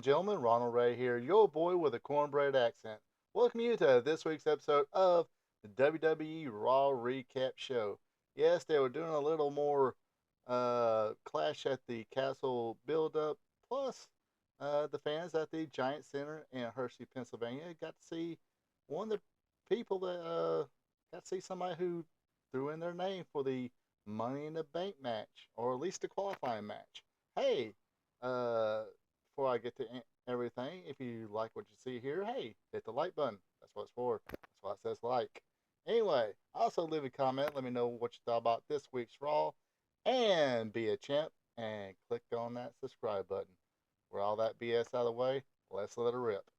and gentlemen, Ronald Ray here, your boy with a cornbread accent. Welcome you to this week's episode of the WWE Raw Recap Show. Yes, they were doing a little more clash at the castle build-up, plus the fans at the Giant Center in Hershey, Pennsylvania got to see one of the people that got to see somebody who threw in their name for the Money in the Bank match, or at least the qualifying match. Hey, uh, before I get to everything, if you like what you see here, hey, hit the like button. That's what it's for. That's why it says like. Anyway, also leave a comment. Let me know what you thought about this week's Raw. And be a champ and click on that subscribe button. We're all that BS out of the way. Let's let it rip.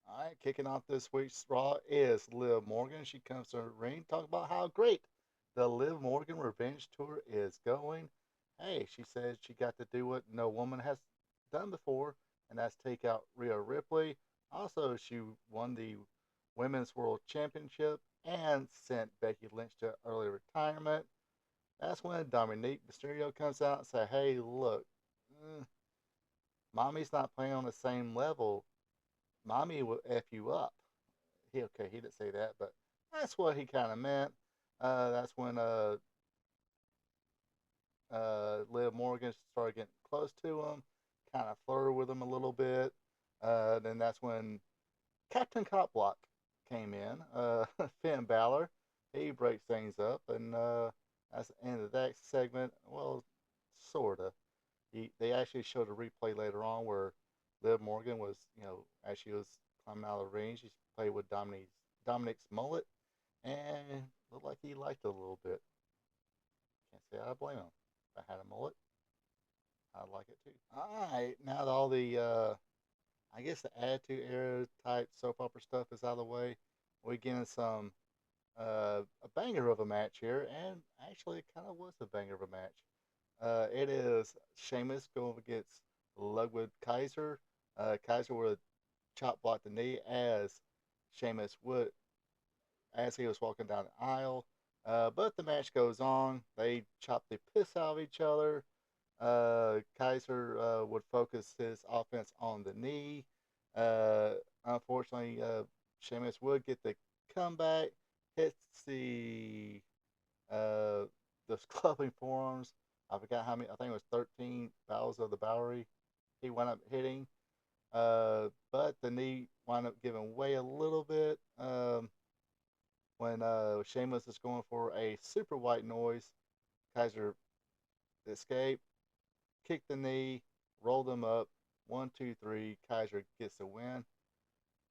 All right, kicking off this week's Raw is Liv Morgan. She comes to the ring talking about how great the Liv Morgan Revenge Tour is going. Hey, she said she got to do what no woman has done before, and that's take out Rhea Ripley. Also, she won the Women's World Championship and sent Becky Lynch to early retirement. That's when Dominique Mysterio comes out and says, hey, look, mm, mommy's not playing on the same level. Mommy will F you up. He didn't say that, but that's what he kind of meant. That's when Liv Morgan started getting close to him, kind of flirted with him a little bit. Then that's when Captain Copblock came in. Finn Balor, he breaks things up, and that's the end of that segment. Well, sorta. They actually showed a replay later on where Liv Morgan was, as she was climbing out of the ring, she played with Dominic's mullet, and looked like he liked it a little bit. Can't say I blame him. If I had a mullet, I'd like it too. All right, now that all the, I guess the Attitude Era type soap opera stuff is out of the way, we're getting some a banger of a match here, and actually it kind of was a banger of a match. It is Sheamus going against Ludwig Kaiser. Kaiser would chop block the knee as Sheamus would as he was walking down the aisle. But the match goes on. They chop the piss out of each other. Kaiser would focus his offense on the knee. Uh, Unfortunately, Sheamus would get the comeback, hits uh, the clubbing forearms. I forgot how many. I think it was 13 bows of the Bowery. He wound up hitting, but the knee wound up giving way a little bit. When Sheamus is going for a super white noise, Kaiser escaped, kicked the knee, rolled him up. 1, 2, 3. Kaiser gets the win.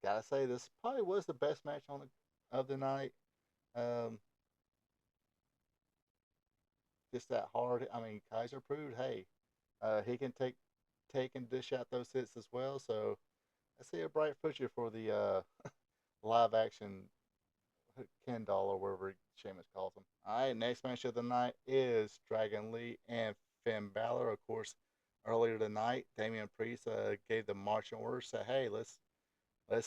Gotta say, this probably was the best match of the night. Um, just that hard. I mean, Kaiser proved, hey, he can take and dish out those hits as well. So I see a bright future for the live action Ken doll or whatever Sheamus calls him. All right, next match of the night is Dragon Lee and Finn Balor. Of course, earlier tonight, Damian Priest gave the marching orders. Said, "Hey, let's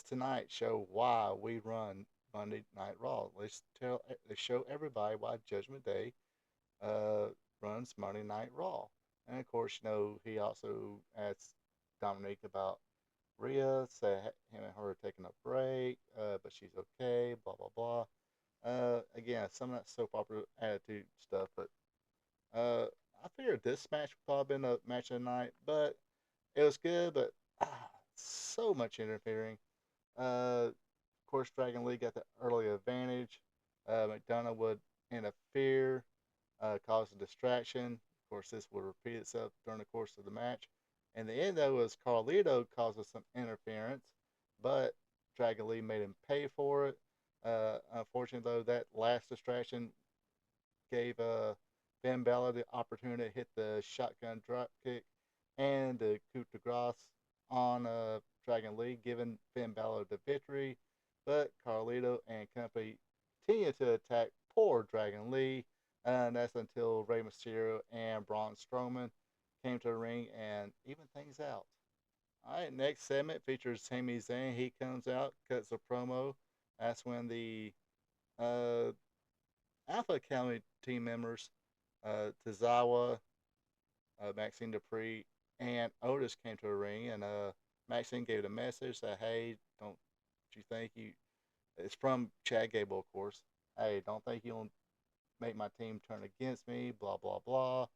tonight show why we run Monday Night Raw. Let's show everybody why Judgment Day uh, runs Monday Night Raw." And of course, he also asked Dominique about Rhea, say him and her are taking a break, but she's okay, blah, blah, blah. Again, some of that soap opera attitude stuff, but uh, I figured this match would probably been a match of the night, but it was good, but so much interfering. Of course, Dragon Lee got the early advantage. McDonough would interfere, cause a distraction. Of course, this would repeat itself during the course of the match. In the end, though, was Carlito causes some interference, but Dragon Lee made him pay for it. Unfortunately, though, that last distraction gave Finn Balor the opportunity to hit the shotgun drop kick and the coup de grace on Dragon Lee, giving Finn Balor the victory. But Carlito and company continue to attack poor Dragon Lee, and that's until Rey Mysterio and Braun Strowman came to the ring and even things out. All right, next segment features Sami Zayn. He comes out, cuts a promo. That's when the uh, Alpha Academy team members, Tozawa, Maxine Dupree, and Otis came to the ring, and Maxine gave the message that, hey, don't you think you? It's from Chad Gable, of course. Hey, don't think you'll make my team turn against me. Blah blah blah.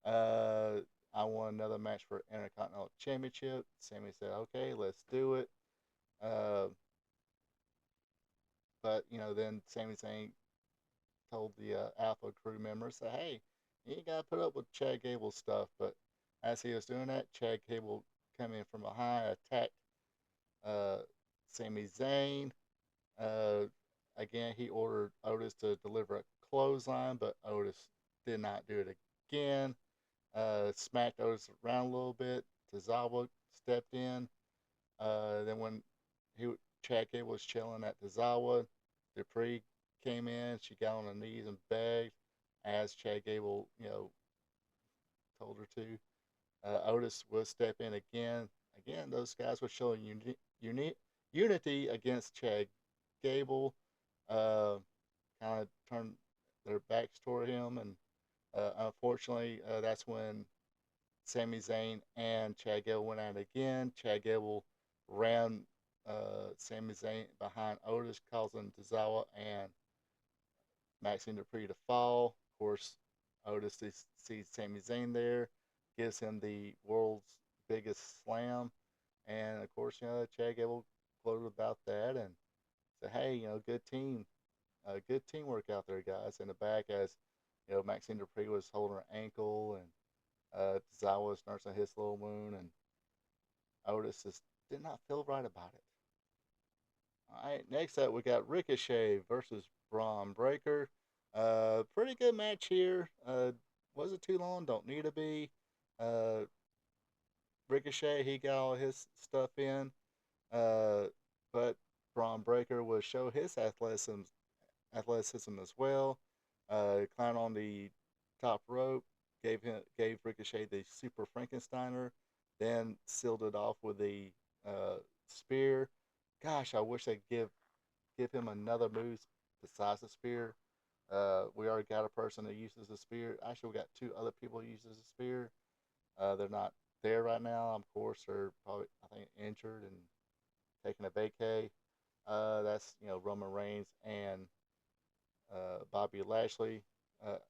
Uh, I want another match for Intercontinental Championship. Sammy said, okay, let's do it. Uh, but then Sami Zayn told the Alpha crew members that, hey, you ain't gotta put up with Chad Gable's stuff. But as he was doing that, Chad Gable came in from behind, attacked uh, Sami Zayn. Uh, Again, he ordered Otis to deliver a clothesline, but Otis did not do it again. Smacked Otis around a little bit. Tozawa stepped in. Then when he Chad Gable was chilling at Tozawa, Dupree came in. She got on her knees and begged, as Chad Gable, told her to. Otis would step in again. Again, those guys were showing unity against Chad Gable. Uh, Kind of turned their backs toward him, and unfortunately, that's when Sami Zayn and Chad Gable went at it again. Chad Gable ran Sami Zayn behind Otis, causing Tozawa and Maxine Dupree to fall. Of course, Otis sees Sami Zayn there, gives him the world's biggest slam, and of course, Chad Gable gloated about that and said, "Hey, good team, good teamwork out there, guys." In the back, as Maxine Dupree was holding her ankle, and Tozawa was nursing his little wound, and Otis just did not feel right about it. All right, next up we got Ricochet versus Braun Breaker. Pretty good match here. Wasn't too long. Don't need to be. Uh, Ricochet, he got all his stuff in. Uh, but Braun Breaker would show his athleticism as well. Climbed on the top rope, gave Ricochet the Super Frankensteiner, then sealed it off with the spear. Gosh, I wish they'd give him another move besides the spear. We already got a person that uses the spear. Actually, we got two other people who uses the spear. They're not there right now. Of course, they're probably, I think, injured and taking a vacay. That's Roman Reigns and Bobby Lashley.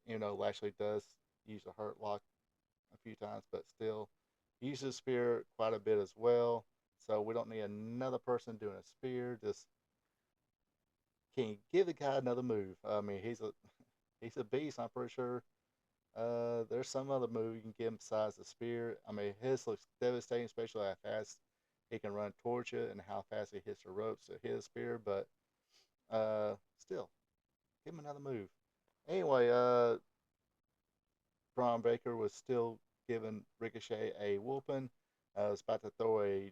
Lashley does use a hurt lock a few times, but still uses a spear quite a bit as well. So we don't need another person doing a spear. Just can you give the guy another move? I mean, he's a beast. I'm pretty sure. There's some other move you can give him besides the spear. I mean, his looks devastating, especially how fast he can run towards you and how fast he hits the ropes to hit a spear. But still, give him another move. Anyway, Braun Baker was still giving Ricochet a whooping. Was about to throw a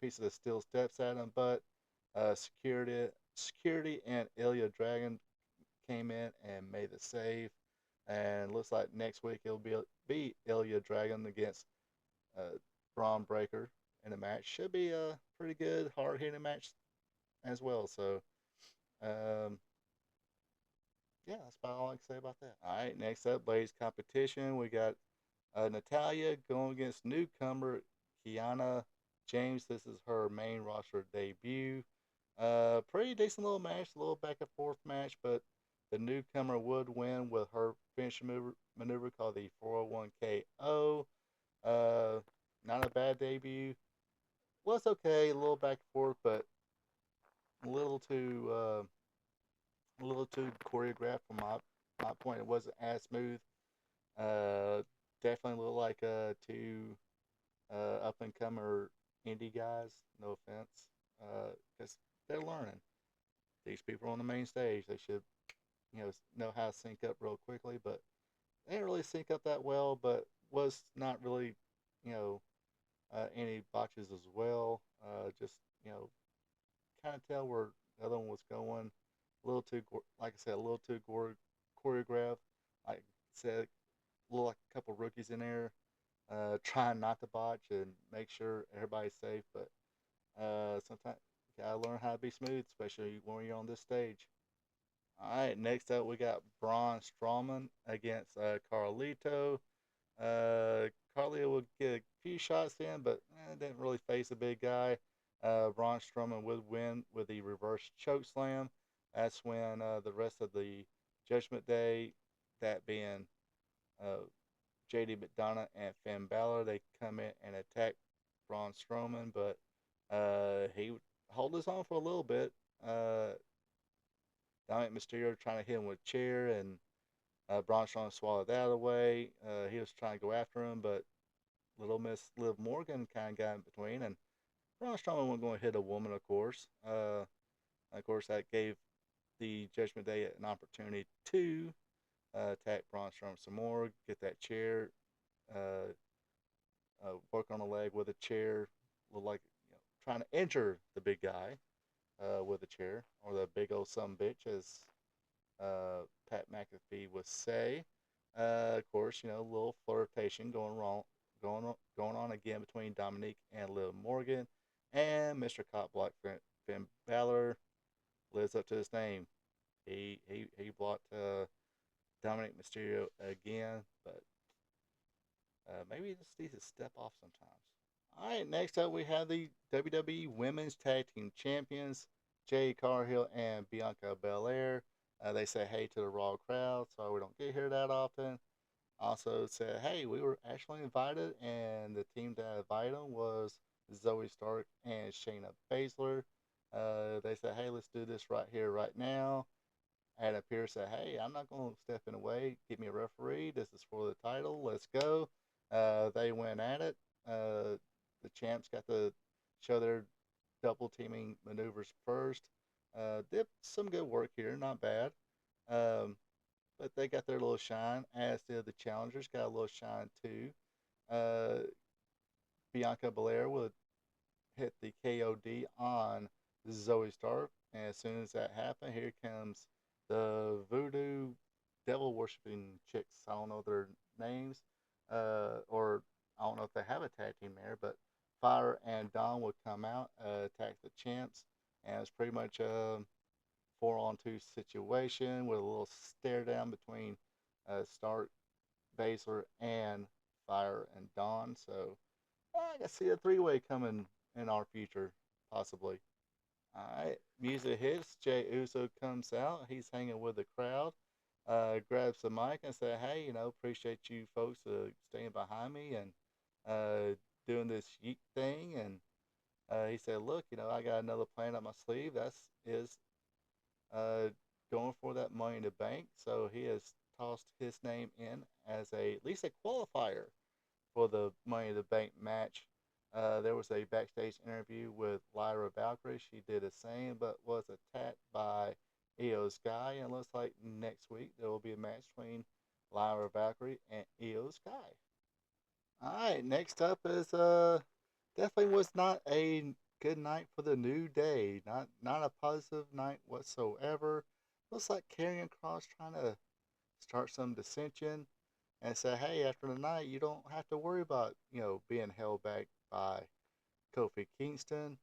piece of the steel steps at him, but security and Ilya Dragon came in and made the save. And looks like next week it'll be Ilya Dragon against uh, Braun Breaker in a match. Should be a pretty good, hard hitting match as well. So, um, yeah, that's about all I can say about that. All right, next up, ladies competition. We got Natalia going against newcomer Kiana James. This is her main roster debut. Pretty decent little match, a little back and forth match, but the newcomer would win with her finish maneuver called the 401 KO. Not a bad debut. Was okay, a little back and forth, but a little too choreographed from my point. It wasn't as smooth. Uh, Definitely look like two up and comer indie guys. No offense, because they're learning. These people on the main stage, they should know how to sync up real quickly, but they didn't really sync up that well. But was not really you know any botches as well. Just kind of tell where the other one was going. A little too, like I said, a little too choreographed. Like I said, a little like a couple rookies in there, trying not to botch and make sure everybody's safe. But sometimes you gotta learn how to be smooth, especially when you're on this stage. All right, next up we got Braun Strowman against Carlito. Uh, Carlia would get a few shots in, but didn't really face a big guy. Braun Strowman would win with the reverse choke slam. That's when the rest of the Judgment Day, that being uh, JD McDonough and Finn Balor, they come in and attack Braun Strowman, but he would hold his own for a little bit. Uh, Dominic Mysterio trying to hit him with a chair, and Braun Strowman swallowed that out of the way. He was trying to go after him, but Little Miss Liv Morgan kind of got in between, and Braun Strowman wasn't going to hit a woman, of course. Of course, that gave the Judgment Day an opportunity to attack Braun Strowman some more, get that chair, uh, work on a leg with a chair, look like trying to injure the big guy with a chair, or the big old some bitch, as Pat McAfee would say. Of course, a little flirtation going on again between Dominique and Liv Morgan, and Mr. Cop Block Finn Balor lives up to his name. He blocked Dominic Mysterio again, but maybe he just needs to step off sometimes. All right, next up we have the WWE Women's Tag Team Champions, Jade Cargill and Bianca Belair. They say hey to the Raw crowd, so we don't get here that often. Also said, hey, we were actually invited, and the team that invited them was Zoe Stark and Shayna Baszler. They said, hey, let's do this right here, right now. Adam Pearce said, hey, I'm not going to step in the way. Give me a referee. This is for the title. Let's go. They went at it. The champs got to show their double teaming maneuvers first. Did some good work here, not bad. Um, but they got their little shine, as did the challengers, got a little shine too. Uh, Bianca Belair would hit the KOD on Zoe Stark. And as soon as that happened, here comes the voodoo devil worshipping chicks. I don't know their names, or I don't know if they have a tag team there, but Fire and Dawn would come out, attack the champs, and it's pretty much a 4-on-2 situation with a little stare down between Stark, Baszler, and Fire and Dawn. So I can see a three-way coming in our future, possibly. All right, music hits. Jay Uso comes out. He's hanging with the crowd. Grabs the mic and said, "Hey, appreciate you folks staying behind me and doing this yeet thing." And he said, "Look, I got another plan up my sleeve. That's is uh, going for that Money in the Bank." So he has tossed his name in as at least a qualifier for the Money in the Bank match. There was a backstage interview with Lyra Valkyrie. She did the same, but was attacked by Io Sky. And it looks like next week there will be a match between Lyra Valkyrie and Io Sky. All right, next up is definitely was not a good night for the New Day. Not a positive night whatsoever. Looks like Karrion Kross trying to start some dissension and say, hey, after the night, you don't have to worry about, being held back by Kofi Kingston.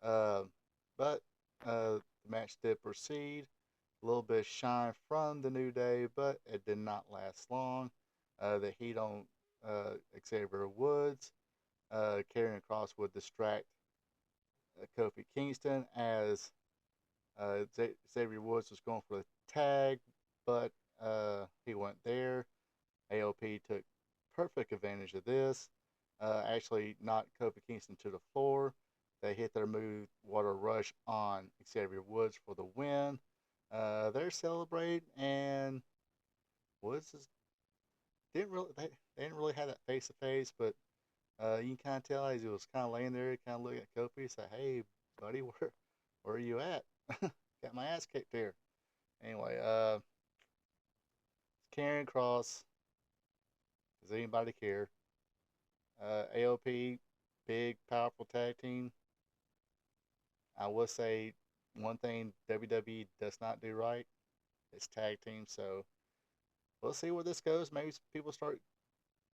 Uh, but the match did proceed. A little bit of shine from the New Day, but it did not last long. The heat on Xavier Woods. Karrion Kross would distract Kofi Kingston as Xavier Woods was going for the tag, but he went there. AOP took perfect advantage of this. Actually, knocked Kofi Kingston to the floor. They hit their move, Water Rush, on Xavier Woods for the win. They're celebrating, and Woods they didn't really have that face to face, but you can kind of tell as he was kind of laying there, kind of looking at Kofi, say, "Hey, buddy, where are you at? Got my ass kicked here." Anyway, Karrion Kross. Does anybody care? AOP, big, powerful tag team. I will say one thing WWE does not do right is tag team. So we'll see where this goes. Maybe people start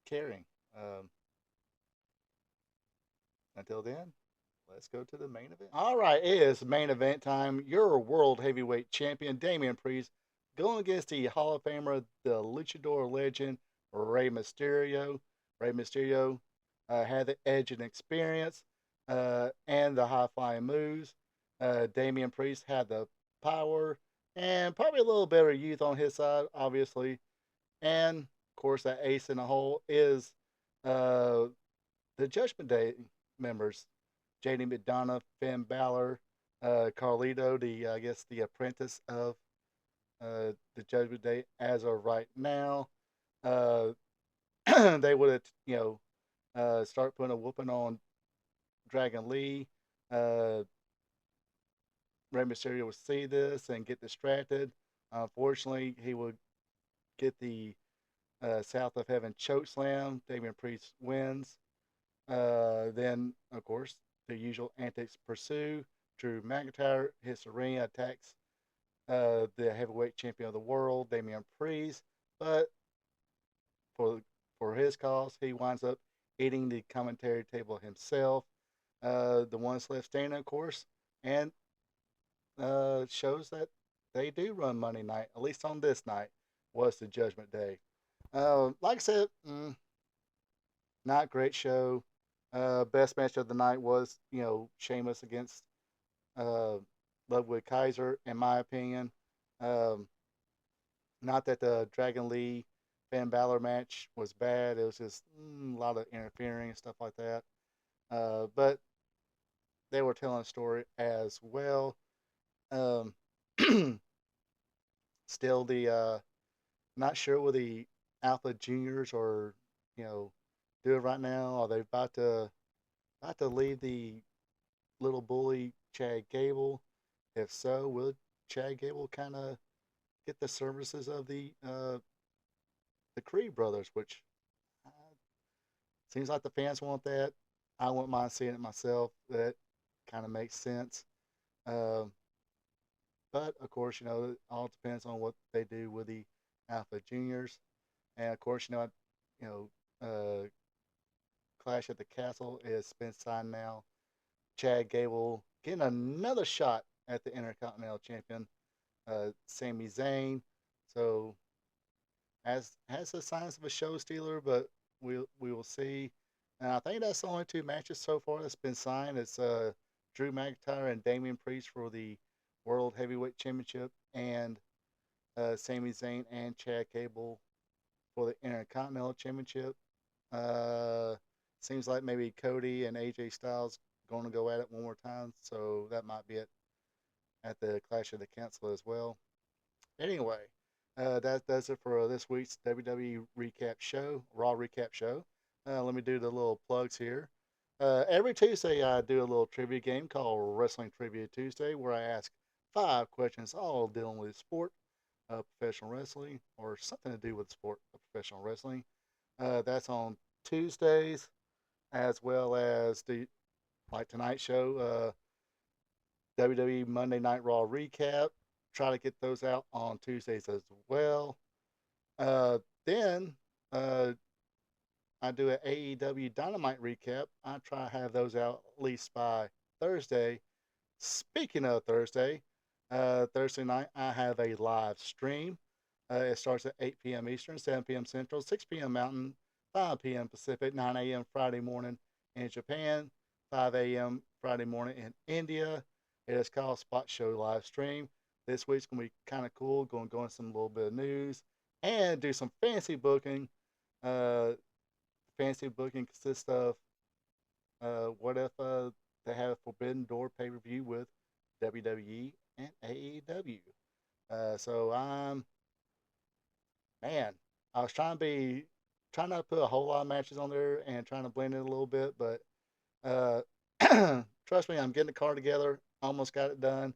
caring. Um, until then, let's go to the main event. All right, it is main event time. Your world heavyweight champion, Damian Priest, going against the Hall of Famer, the Luchador legend, Rey Mysterio. Rey Mysterio had the edge and experience and the high flying moves. Damian Priest had the power and probably a little better youth on his side, obviously. And of course, that ace in the hole is uh, the Judgment Day members: JD McDonough, Finn Balor, Carlito, the I guess the apprentice of the Judgment Day as of right now. Uh, they would have, start putting a whooping on Dragon Lee. Uh, Rey Mysterio would see this and get distracted. Unfortunately, he would get the South of Heaven choke slam. Damian Priest wins. Then, of course, the usual antics pursue. Drew McIntyre hits the ring, attacks the heavyweight champion of the world, Damian Priest. But for for his cause, he winds up eating the commentary table himself. The ones left standing, of course, and shows that they do run Monday night, at least on this night, was the Judgment Day. Like I said, not great show. Best match of the night was, Sheamus against uh, Ludwig Kaiser, in my opinion. Um, Not that the Dragon Lee Finn Balor match was bad. It was just a lot of interfering and stuff like that. But they were telling a story as well. Um, Still, the not sure what the Alpha Juniors are, you know, doing right now. Are they about to leave the little bully Chad Gable? If so, will Chad Gable kind of get the services of the Creed brothers, which uh, seems like the fans want that. I wouldn't mind seeing it myself. That kind of makes sense. Um, but of course, it all depends on what they do with the Alpha Juniors, and of course, you know, Clash at the Castle is been signed now. Chad Gable getting another shot at the Intercontinental Champion, Sami Zayn. So has the signs of a show stealer, but we will see. And I think that's the only two matches so far that's been signed. It's Drew McIntyre and Damian Priest for the World Heavyweight Championship, and Sami Zayn and Chad Gable for the Intercontinental Championship. Uh, Seems like maybe Cody and AJ Styles going to go at it one more time, so that might be it at the Clash of the Council as well. Anyway, that does it for this week's WWE Recap Show, Raw Recap Show. Let me do the little plugs here. Every Tuesday, I do a little trivia game called Wrestling Trivia Tuesday, where I ask 5 questions, all dealing with sport, professional wrestling, or something to do with sport of professional wrestling. That's on Tuesdays, as well as the like tonight's show, WWE Monday Night Raw Recap. Try to get those out on Tuesdays as well. Then uh, I do an AEW Dynamite recap. I try to have those out at least by Thursday. Speaking of Thursday, Thursday night I have a live stream. It starts at 8 p.m. Eastern, 7 p.m. Central, 6 p.m. Mountain, 5 p.m. Pacific, 9 a.m. Friday morning in Japan, 5 a.m. Friday morning in India. It is called Spot Show Live Stream. This week's going to be kind of cool. Going to go into some little bit of news and do some fancy booking. Uh, Fancy booking consists of what if they have a Forbidden Door pay per view with WWE and AEW. So man, I was trying not to put a whole lot of matches on there and trying to blend it a little bit, but uh, trust me, I'm getting the card together. Almost got it done,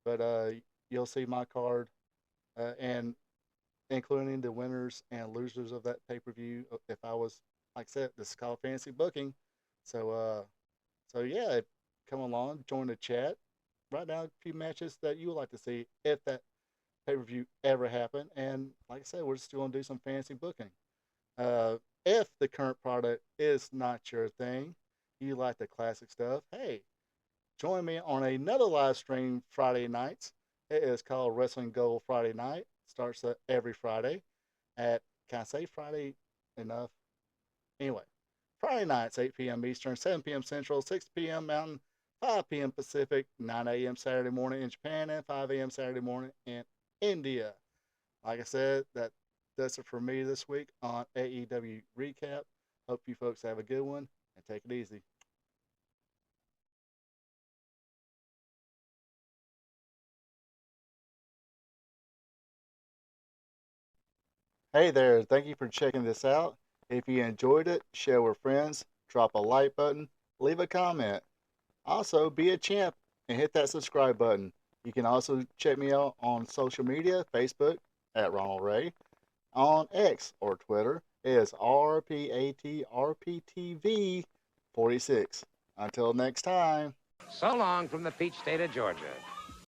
but you'll see my card and including the winners and losers of that pay per view. If I was, like I said, this is called fancy booking. So, yeah, come along, join the chat, write down a few matches that you would like to see if that pay per view ever happened. And like I said, we're just going to do some fancy booking. If the current product is not your thing, you like the classic stuff, hey, join me on another live stream Friday nights. It is called Wrestling Gold Friday Night. Starts every Friday at, can I say Friday enough? Anyway, Friday nights, 8 p.m. Eastern, 7 p.m. Central, 6 p.m. Mountain, 5 p.m. Pacific, 9 a.m. Saturday morning in Japan, and 5 a.m. Saturday morning in India. Like I said, that's it for me this week on AEW Recap. Hope you folks have a good one and take it easy. Hey there, thank you for checking this out. If you enjoyed it, share with friends, drop a like button, leave a comment. Also, be a champ and hit that subscribe button. You can also check me out on social media, Facebook at Ronald Ray, on X or Twitter is RPATRPTV46. Until next time. So long from the peach state of Georgia.